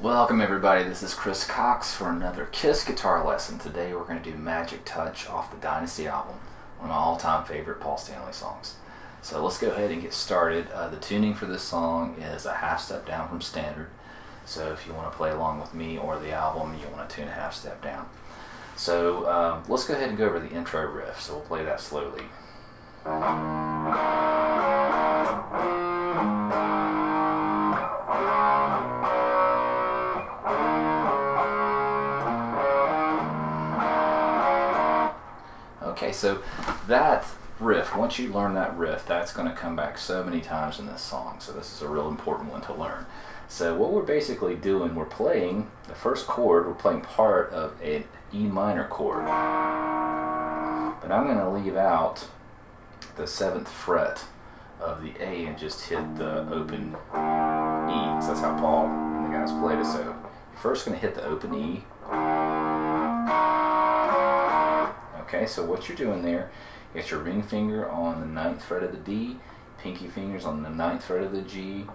Welcome everybody, this is Chris Cox for another KISS guitar lesson. Today we're going to do Magic Touch off the Dynasty album, one of my all-time favorite Paul Stanley songs. So let's go ahead and get started. The tuning for this song is a half step down from standard. So if you want to play along with me or the album, you want to tune a half step down. So let's go ahead and go over the intro riff. So we'll play that slowly. Okay, so that riff, once you learn that riff, that's going to come back so many times in this song. So this is a real important one to learn. So what we're basically doing, we're playing the first chord, we're playing part of an E minor chord. But I'm going to leave out the 7th fret of the A and just hit the open E, because that's how Paul and the guys played it. So you're first going to hit the open E. Okay, so what you're doing there, you got your ring finger on the 9th fret of the D, pinky fingers on the 9th fret of the G,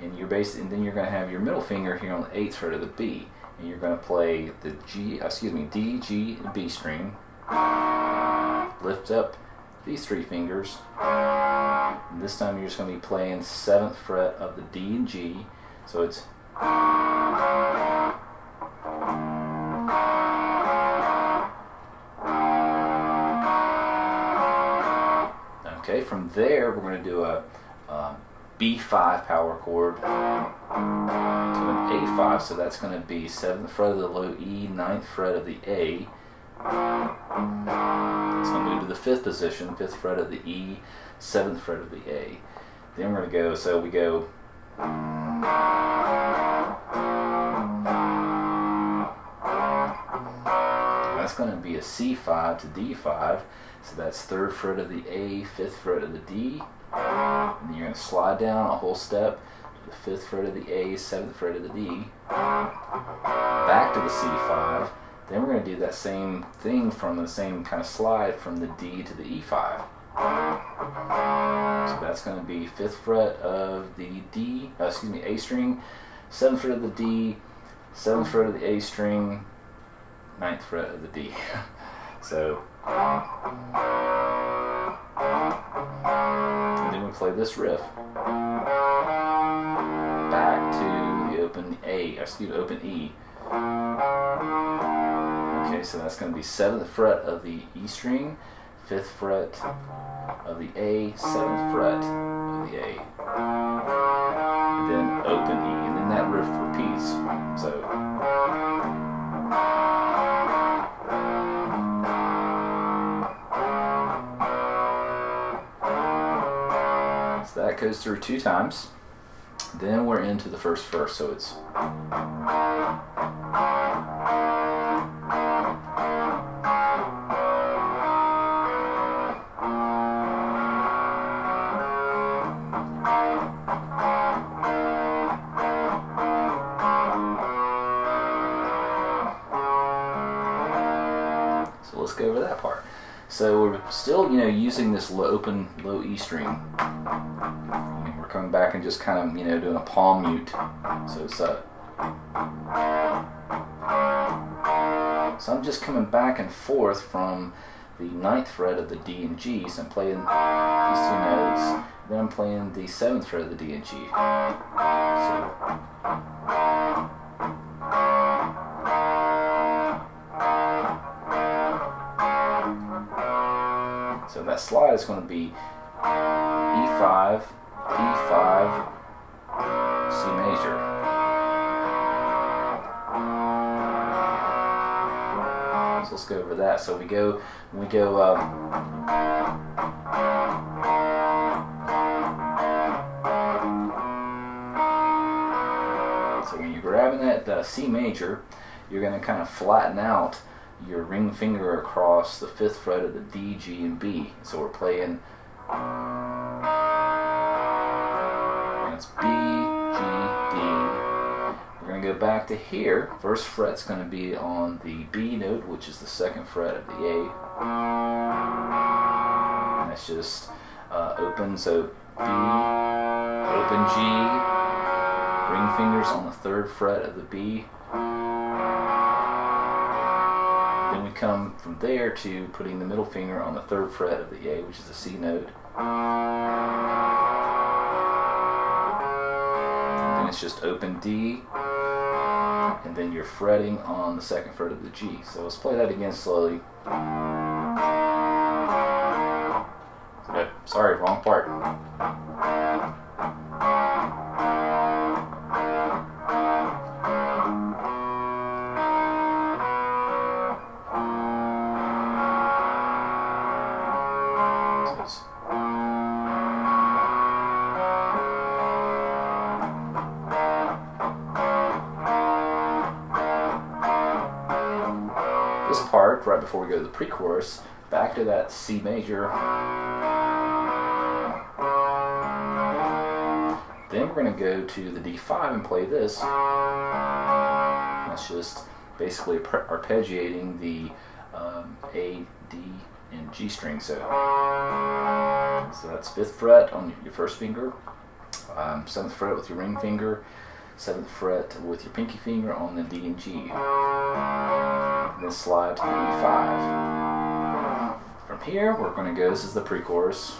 and and then you're going to have your middle finger here on the 8th fret of the B, and you're going to play the D, G, and B string. Lift up these 3 fingers, and this time you're just going to be playing 7th fret of the D and G, so it's okay. From there, we're going to do a B5 power chord to an A5, so that's going to be 7th fret of the low E, 9th fret of the A. It's going to move to the 5th position, 5th fret of the E, 7th fret of the A. Then we're going to go, so we go that's going to be a C5 to D5, so that's 3rd fret of the A, 5th fret of the D, and then you're going to slide down a whole step to the 5th fret of the A, 7th fret of the D, back to the C5, then we're going to do that same thing from the same kind of slide from the D to the E5. So that's going to be 5th fret of the A string, 7th fret of the D, 7th fret of the A string, 9th fret of the D. So, and then we play this riff back to the open E. Okay, so that's going to be 7th fret of the E string, 5th fret of the A, 7th fret of the A, and then open E, and then that riff repeats. So that goes through 2 times. Then we're into the first verse, so it's so let's go over that part. So we're still, using this low E string. We're coming back and just kind of, doing a palm mute. So it's so I'm just coming back and forth from the 9th fret of the D and G. So I'm playing these 2 notes. Then I'm playing the 7th fret of the D and G. So that slide is going to be E5, E5, C major. So let's go over that. So we go. So when you're grabbing that C major, you're going to kind of flatten out your ring finger across the 5th fret of the D, G, and B. So we're playing, and it's B, G, D. We're going to go back to here. First fret's going to be on the B note, which is the 2nd fret of the A. And that's just open, so B, open G, ring fingers on the 3rd fret of the B. Then we come from there to putting the middle finger on the 3rd fret of the A, which is the C note. And then it's just open D, and then you're fretting on the 2nd fret of the G. So let's play that again slowly. Okay, sorry, wrong part. This part, right before we go to the pre-chorus, back to that C major. Then we're going to go to the D5 and play this. That's just basically arpeggiating the A, D, and G string. So that's 5th fret on your 1st finger, 7th fret with your ring finger, 7th fret with your pinky finger on the D and G. And then slide to the E5. From here, we're going to go, this is the pre-chorus.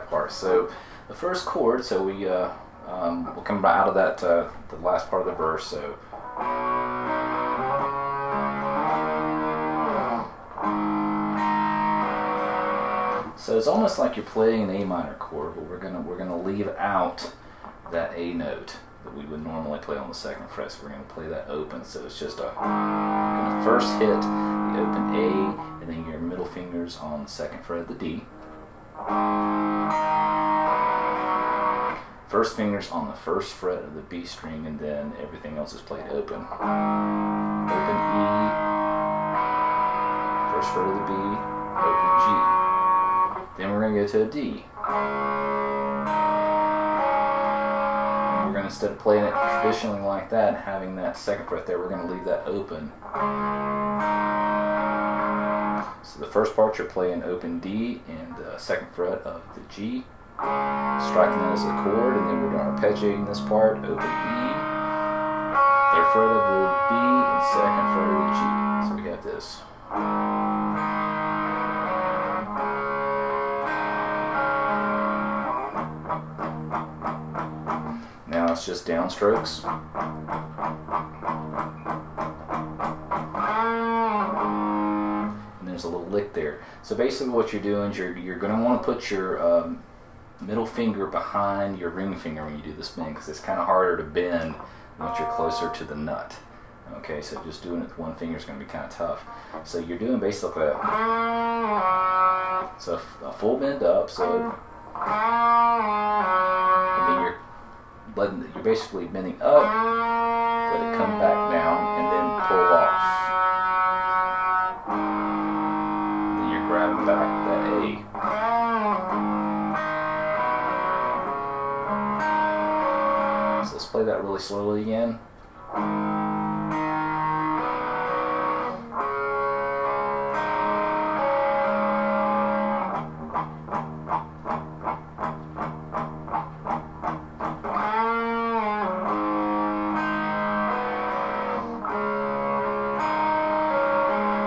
Part. So the first chord, so we'll come out of that the last part of the verse. So it's almost like you're playing an A minor chord, but we're gonna leave out that A note that we would normally play on the 2nd fret. So we're gonna play that open. So it's just you're gonna first hit the open A, and then your middle fingers on the 2nd fret of the D. First fingers on the 1st fret of the B string, and then everything else is played open. Open E, 1st fret of the B, open G. Then we're going to go to a D. And we're going to, instead of playing it traditionally like that and having that 2nd fret there, we're going to leave that open. So the first part you're playing open D and the 2nd fret of the G, striking that as a chord, and then we're going to arpeggiating this part, open E, 3rd fret of the B, and 2nd fret of the G. So we have this. Now it's just downstrokes. There's a little lick there. So basically what you're doing is you're going to want to put your middle finger behind your ring finger when you do this bend, because it's kind of harder to bend once you're closer to the nut. Okay, so just doing it with one finger is going to be kind of tough. So you're doing basically a full bend up, and then you're basically bending up, let it come back down, and then pull off. Grabbing back that A. So let's play that really slowly again.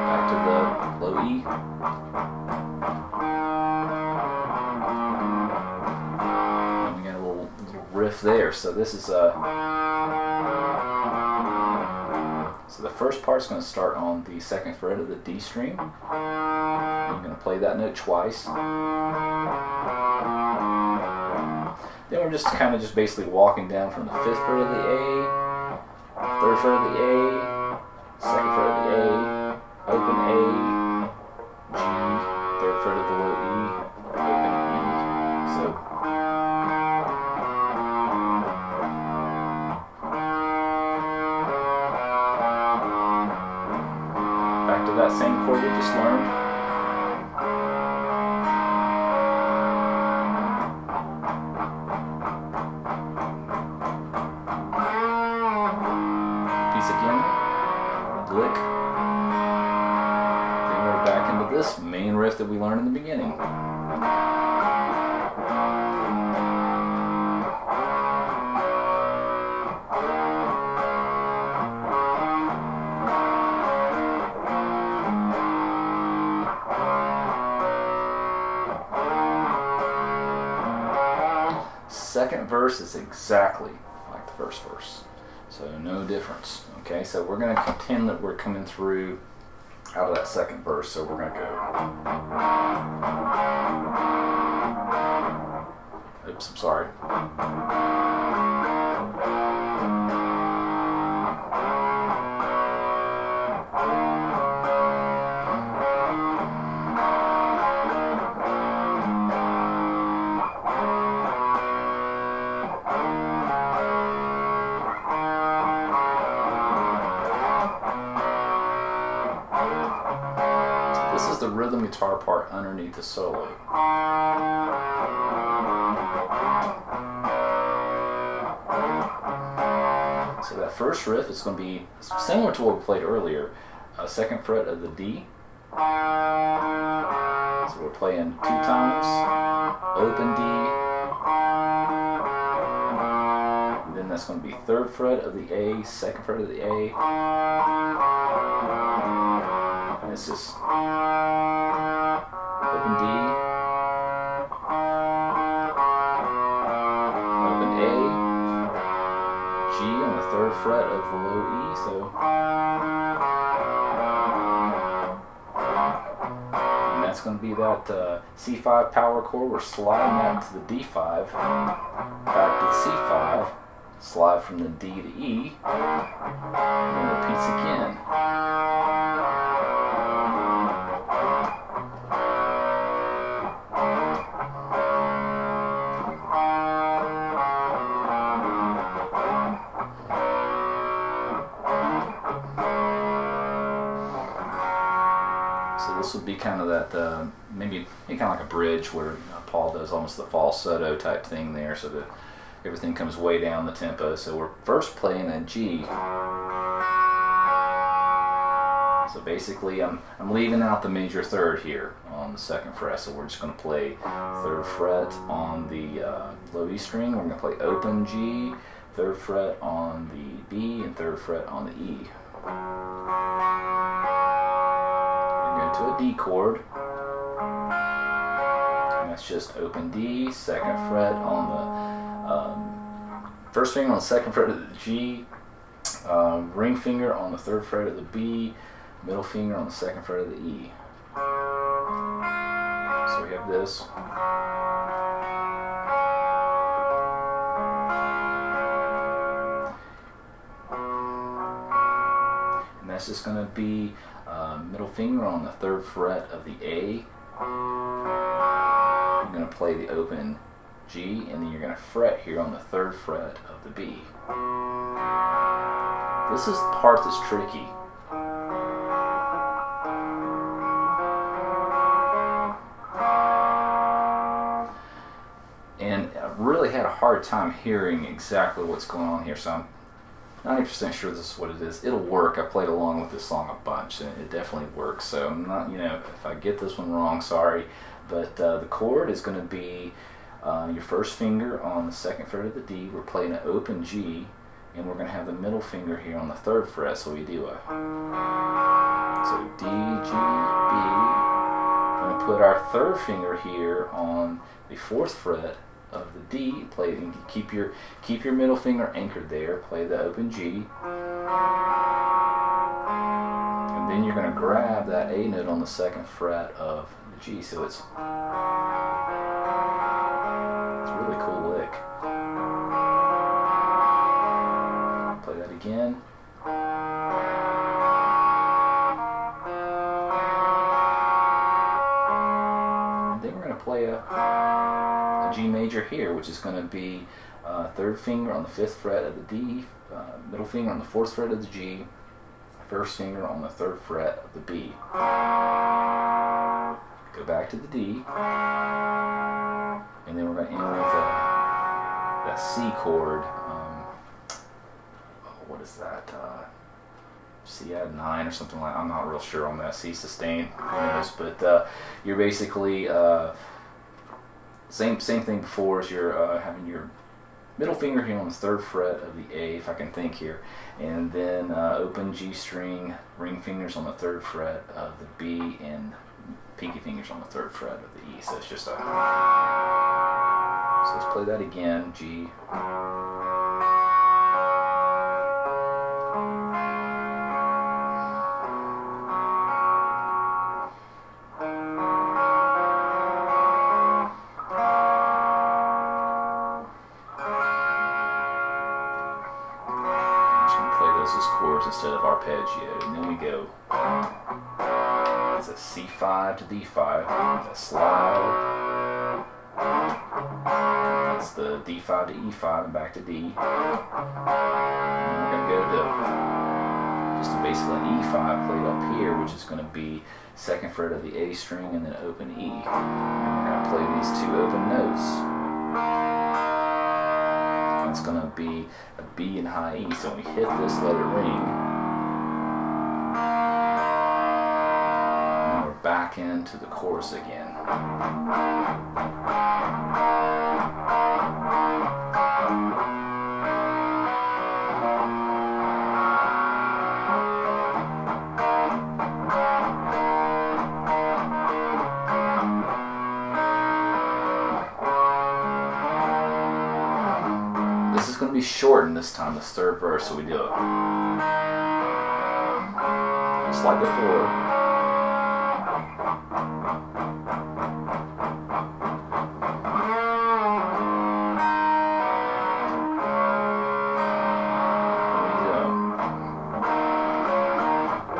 Back to the low E. Riff there. So this is so the first part's going to start on the 2nd fret of the D string. I'm going to play that note twice. Then we're just kind of basically walking down from the 5th fret of the A, 3rd fret of the A, 2nd fret of the A, open A, G, 3rd fret of the low E, open E. So back to that same chord we just learned. lick. Then we're back into this main riff that we learned in the beginning. Second verse is exactly like the first verse, so no difference. Okay, so we're going to pretend that we're coming through out of that second verse, so we're going to go, oops, I'm sorry. This is the rhythm guitar part underneath the solo. So that first riff is going to be similar to what we played earlier. Second fret of the D. So we're playing 2 times, open D. And then that's going to be 3rd fret of the A, 2nd fret of the A. And it's just open D, open A, G on the 3rd fret of the low E, so and that's going to be that C5 power chord. We're sliding that to the D5, back to the C5, slide from the D to E, and then repeats again. So this would be kind of that, maybe kind of like a bridge where Paul does almost the falsetto type thing there, so that everything comes way down the tempo. So we're first playing a G. So basically I'm leaving out the major third here on the 2nd fret, so we're just going to play 3rd fret on the low E string. We're going to play open G, 3rd fret on the B, and 3rd fret on the E. To a D chord, and that's just open D, 2nd fret on the first finger on the 2nd fret of the G, ring finger on the 3rd fret of the B, middle finger on the 2nd fret of the E. So we have this. And that's just going to be middle finger on the 3rd fret of the A. You're going to play the open G, and then you're going to fret here on the 3rd fret of the B. This is the part that's tricky. And I really had a hard time hearing exactly what's going on here, so I'm 90% sure this is what it is. It'll work. I played along with this song a bunch, and it definitely works. So I'm not, if I get this one wrong, sorry. But the chord is going to be your first finger on the 2nd fret of the D. We're playing an open G, and we're going to have the middle finger here on the 3rd fret. So we do a D, G, B. We're going to put our 3rd finger here on the 4th fret of the D. Play, keep your middle finger anchored there. Play the open G, and then you're going to grab that A note on the 2nd fret of the G. So it's a really cool lick. Play that again. And then we're going to play a G major here, which is going to be 3rd finger on the 5th fret of the D, middle finger on the 4th fret of the G, 1st finger on the 3rd fret of the B. Go back to the D, and then we're going to end with that C chord. What is that? C add 9 or something like. I'm not real sure on that. C sustain, who knows? But you're basically same thing before as you're having your middle finger here on the 3rd fret of the A, if I can think here, and then open G string, ring fingers on the 3rd fret of the B, and pinky fingers on the 3rd fret of the E. So it's just a. So let's play that again. G. Chords instead of arpeggio, and then we go. It's a C5 to D5, a slide. That's the D5 to E5 and back to D. And we're going to go to just basically an E5 played up here, which is going to be 2nd fret of the A string and then open E. And we're going to play these 2 open notes. It's going to be a B and high E. So when we hit this, let it ring. And we're back into the chorus again. This is going to be shortened this time, this 3rd verse, so we do it just like before.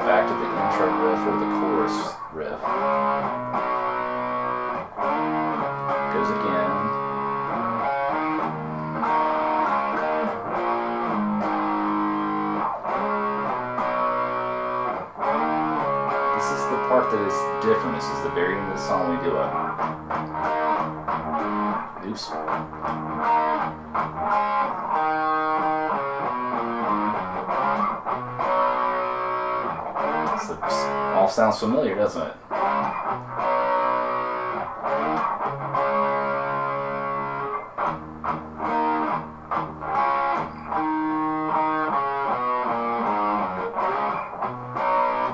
Back to the intro riff or the chorus riff. Goes again. This is the part that is different. This is the very end of the song. We do a. Oops. So all sounds familiar, doesn't it?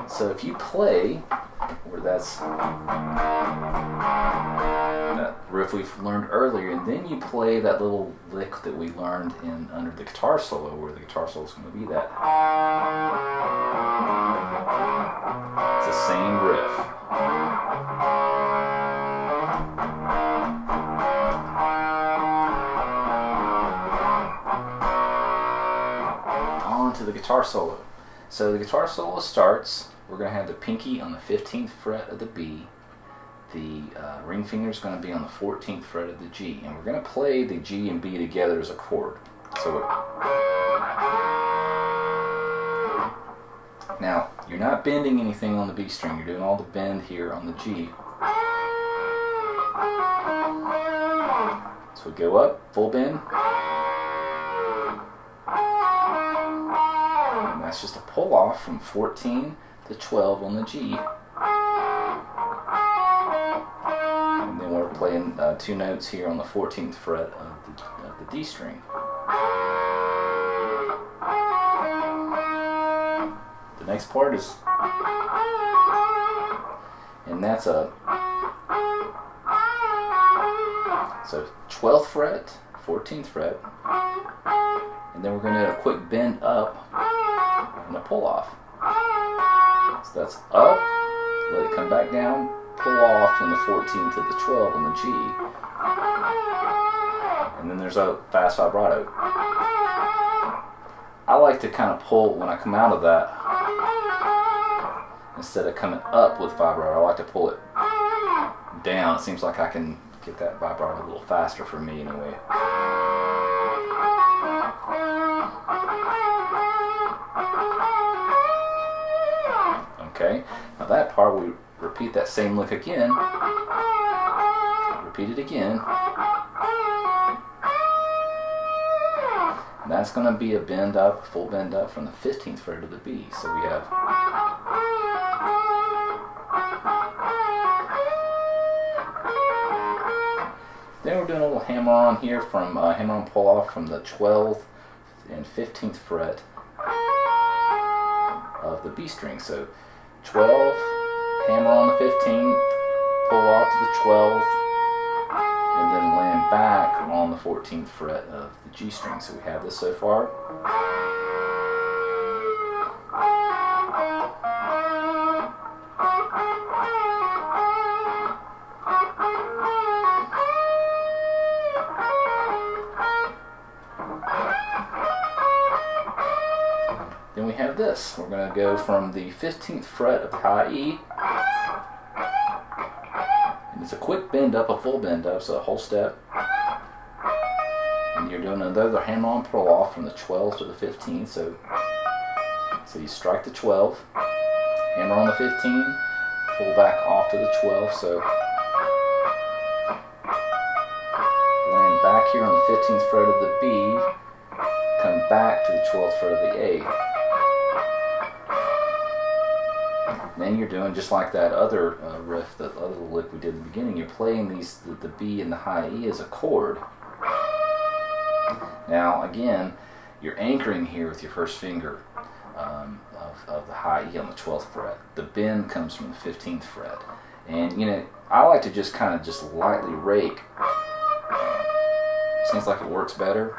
So if you play, where that's that riff we've learned earlier, and then you play that little lick that we learned in under the guitar solo, where the guitar solo is going to be that. It's the same riff. On to the guitar solo. So the guitar solo starts. We're going to have the pinky on the 15th fret of the B. The ring finger is going to be on the 14th fret of the G. And we're going to play the G and B together as a chord. So now, you're not bending anything on the B string. You're doing all the bend here on the G. So we go up, full bend. And that's just a pull off from 14 to 12 on the G. And then we're playing 2 notes here on the 14th fret of the D string. The next part is, and that's a, so 12th fret, 14th fret, and then we're going to do a quick bend up and a pull off. So that's up, let it come back down, pull off from the 14 to the 12 on the G, and then there's a fast vibrato. I like to kind of pull when I come out of that, instead of coming up with vibrato, I like to pull it down. It seems like I can get that vibrato a little faster for me in a way. Okay, now that part we repeat that same lick again, repeat it again, And that's going to be a bend up, full bend up from the 15th fret to the B. So we have then we're doing a little hammer on here from hammer on pull off from the 12th and 15th fret of the B string. So 12, hammer on the 15th, pull off to the 12th, and then land back on the 14th fret of the G string. So we have this so far. Then we have this. We're going to go from the 15th fret of the high E. And it's a quick bend up, a full bend up, so a whole step. And you're doing another hammer on pull off from the 12th to the 15th. So you strike the 12, hammer on the 15, pull back off to the 12. So land back here on the 15th fret of the B, come back to the 12th fret of the A. Then you're doing just like that other riff, that other lick we did at the beginning. You're playing these the B and the high E as a chord. Now again, you're anchoring here with your first finger of the high E on the 12th fret. The bend comes from the 15th fret, and you know I like to just kind of just lightly rake. Seems like it works better.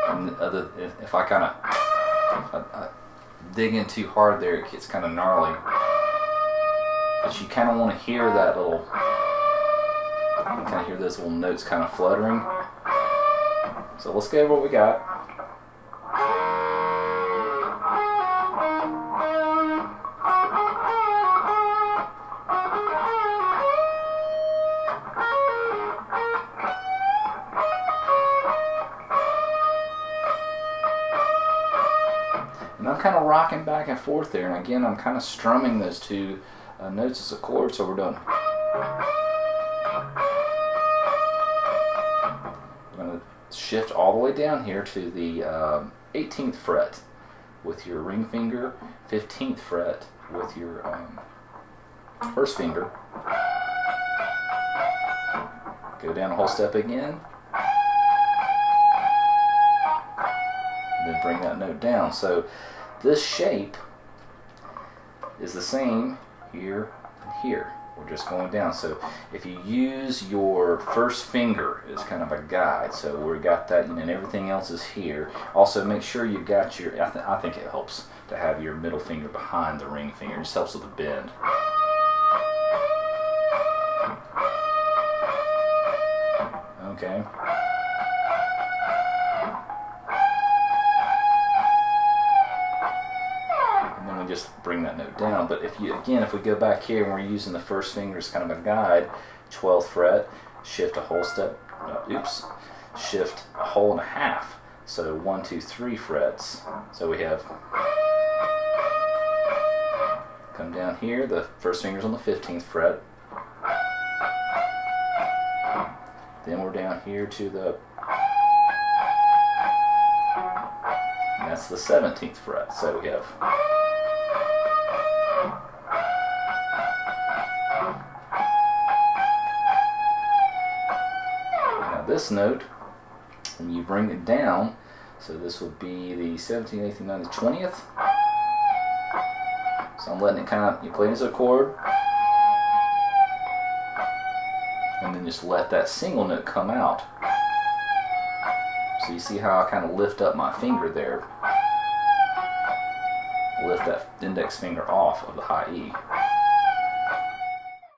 And if I kind of dig in too hard there, it gets kind of gnarly. But you kind of want to hear that little, you kind of hear those little notes kind of fluttering. So let's go over what we got. And I'm kind of rocking back and forth there, and again I'm kind of strumming those two notes as a chord. So we're going to shift all the way down here to the 18th fret with your ring finger, 15th fret with your first finger. Go down a whole step again, and then bring that note down. So this shape is the same here and here. We're just going down. So if you use your first finger as kind of a guide, so we got that, and everything else is here. Also make sure you got your, I think it helps to have your middle finger behind the ring finger. It just helps with the bend. Okay. Just bring that note down. But if we go back here and we're using the first finger as kind of a guide, 12th fret, shift a whole step, shift a whole and a half. So 1, 2, 3 frets. So we have, come down here, the first finger's on the 15th fret. Then we're down here to the, and that's the 17th fret. So we have, this note, when you bring it down, so this would be the 17th, 18th, 19th, 20th. So I'm letting it kind of, you play it as a chord, and then just let that single note come out. So you see how I kind of lift up my finger there, lift that index finger off of the high E.